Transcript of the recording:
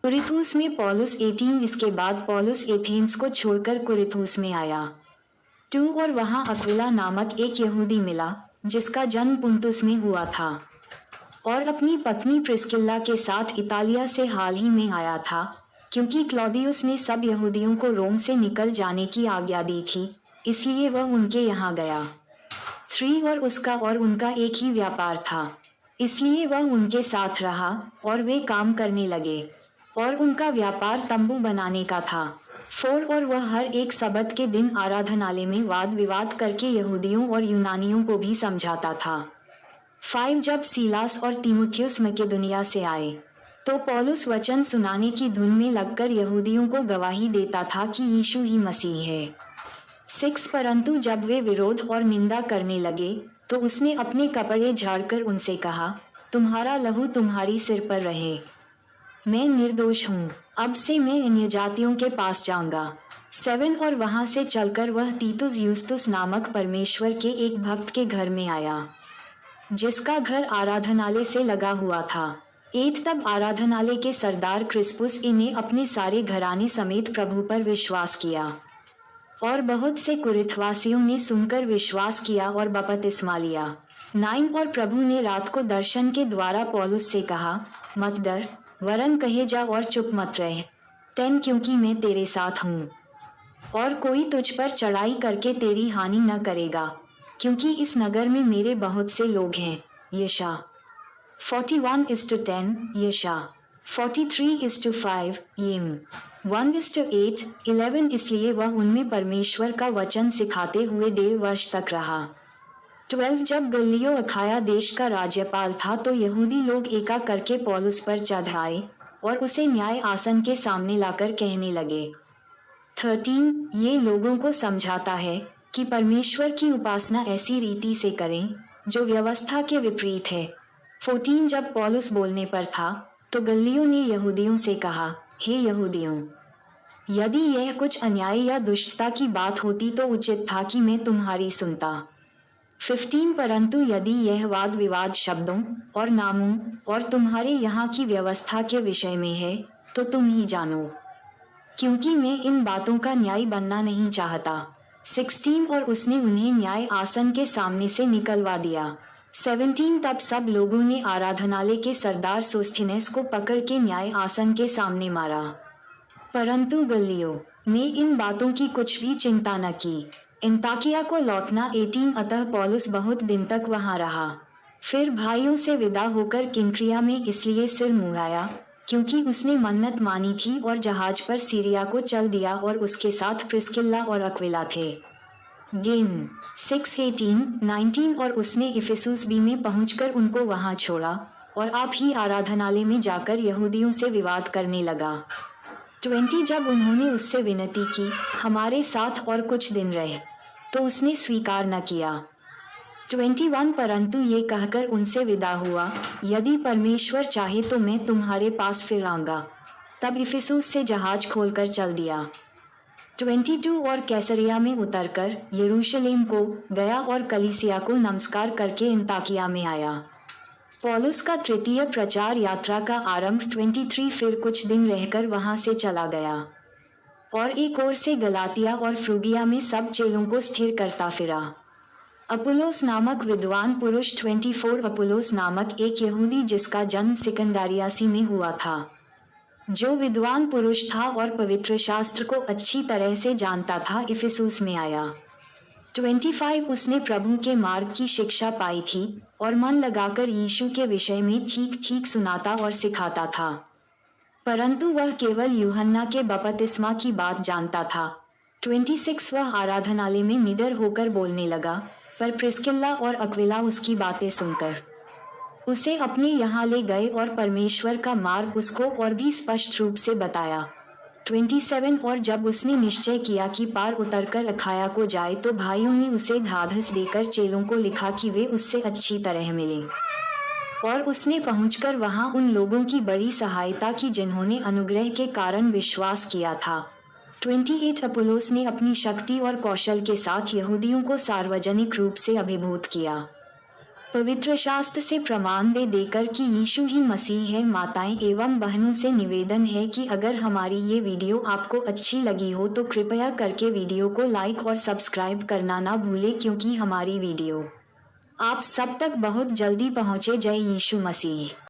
कुरिथुस में पौलुस 18। इसके बाद पौलुस एथेंस को छोड़कर कुरिथुस में आया 2 और वहां अक्विला नामक एक यहूदी मिला जिसका जन्म पुंतुस में हुआ था और अपनी पत्नी प्रिस्किल्ला के साथ इतालिया से हाल ही में आया था क्योंकि क्लौदियुस ने सब यहूदियों को रोम से निकल जाने की आज्ञा दी थी, इसलिए वह उनके यहाँ गया 3 और उसका और उनका एक ही व्यापार था, इसलिए वह उनके साथ रहा और वे काम करने लगे और उनका व्यापार तंबू बनाने का था 4 और वह हर एक सबत के दिन आराधनालय में वाद विवाद करके यहूदियों और यूनानियों को भी समझाता था 5 जब सीलास और तीमुथियुस मकेदुनिया से आए तो पौलुस वचन सुनाने की धुन में लगकर यहूदियों को गवाही देता था कि यीशु ही मसीह है 6 परंतु जब वे विरोध और निंदा करने लगे तो उसने अपने कपड़े झाड़कर उनसे कहा, तुम्हारा लहू तुम्हारी सिर पर रहे, मैं निर्दोष हूँ, अब से मैं अन्य जातियों के पास जाऊंगा 7 और वहां से चलकर वह तीतुस यूस्तुस नामक परमेश्वर के एक भक्त के घर में आया जिसका घर आराधनालय से लगा हुआ था 8 तब आराधनालय के सरदार क्रिस्पुस ने अपने सारे घराने समेत प्रभु पर विश्वास किया और बहुत से कुरिथवासियों ने सुनकर विश्वास किया और बपतिस्मा लिया 9 और प्रभु ने रात को दर्शन के द्वारा पौलुस से कहा, मत डर, वरन कहे जा और चुप मत रह 10 क्योंकि मैं तेरे साथ हूँ और कोई तुझ पर चढ़ाई करके तेरी हानि न करेगा क्योंकि इस नगर में मेरे बहुत से लोग हैं। यशा 41:10, यशा 43:5, यिम 1:8, 11। इसलिए वह उनमें परमेश्वर का वचन सिखाते हुए 1.5 वर्ष तक रहा 12 जब गल्लियो अखाया देश का राज्यपाल था तो यहूदी लोग एका करके पौलुस पर चढ़ आए और उसे न्याय आसन के सामने लाकर कहने लगे 13 ये लोगों को समझाता है कि परमेश्वर की उपासना ऐसी रीति से करें जो व्यवस्था के विपरीत है 14 जब पौलुस बोलने पर था तो गल्लियों ने यहूदियों से कहा, हे यहूदियों, यदि यह कुछ अन्याय या दुष्टता की बात होती तो उचित था कि मैं तुम्हारी सुनता 15 परंतु यदि यह वाद विवाद शब्दों और नामों और तुम्हारे यहाँ की व्यवस्था के विषय में है तो तुम ही जानो, क्योंकि मैं इन बातों का न्याय बनना नहीं चाहता 16 और उसने उन्हें न्याय आसन के सामने से निकलवा दिया 17 तब सब लोगों ने आराधनालय के सरदार सोस्थिनेस को पकड़ के न्याय आसन के सामने मारा, परंतु गल्लियो ने इन बातों की कुछ भी चिंता न की। अंताकिया को लौटना 18 अतः पौलुस बहुत दिन तक वहां रहा, फिर भाइयों से विदा होकर किंक्रिया में इसलिए सिर मुड़ाया क्योंकि उसने मन्नत मानी थी और जहाज पर सीरिया को चल दिया और उसके साथ प्रिस्किल्ला और अक्विला थे। गेन 6:18-19 और उसने इफिसुस बी में पहुंचकर उनको वहां छोड़ा और आप ही आराधनालय में जाकर यहूदियों से विवाद करने लगा 20 जब उन्होंने उससे विनती की, हमारे साथ और कुछ दिन रहे, तो उसने स्वीकार न किया 21 परंतु ये कहकर उनसे विदा हुआ, यदि परमेश्वर चाहे तो मैं तुम्हारे पास फिर आऊंगा। तब इफिसुस से जहाज खोलकर चल दिया 22 और कैसरिया में उतरकर यरूशलेम को गया और कलीसिया को नमस्कार करके अंताकिया में आया। पौलुस का तृतीय प्रचार यात्रा का आरंभ 23 फिर कुछ दिन रहकर वहां से चला गया और एक ओर से गलातिया और फ्रूगिया में सब चेलों को स्थिर करता फिरा। अपुलोस नामक विद्वान पुरुष 24 अपुलोस नामक एक यहूदी जिसका जन्म सिकंदारियासी में हुआ था, जो विद्वान पुरुष था और पवित्र शास्त्र को अच्छी तरह से जानता था, इफिसुस में आया 25 उसने प्रभु के मार्ग की शिक्षा पाई थी और मन लगाकर यीशु के विषय में ठीक ठीक सुनाता और सिखाता था, परंतु वह केवल यूहन्ना के बपतिस्मा की बात जानता था 26 वह आराधनालय में निडर होकर बोलने लगा, पर प्रिस्किल्ला और अक्विला उसकी बातें सुनकर उसे अपने यहाँ ले गए और परमेश्वर का मार्ग उसको और भी स्पष्ट रूप से बताया 27 और जब उसने निश्चय किया कि पार उतरकर अखाया को जाए तो भाइयों ने उसे ढाढ़स देकर चेलों को लिखा कि वे उससे अच्छी तरह मिलें और उसने पहुंचकर वहां उन लोगों की बड़ी सहायता की जिन्होंने अनुग्रह के कारण विश्वास किया था 28 अपुलोस ने अपनी शक्ति और कौशल के साथ यहूदियों को सार्वजनिक रूप से अभिभूत किया पवित्र शास्त्र से प्रमाण दे देकर कि यीशु ही मसीह है। माताएं एवं बहनों से निवेदन है कि अगर हमारी ये वीडियो आपको अच्छी लगी हो तो कृपया करके वीडियो को लाइक और सब्सक्राइब करना ना भूलें, क्योंकि हमारी वीडियो आप सब तक बहुत जल्दी पहुँचे। जय यीशु मसीह।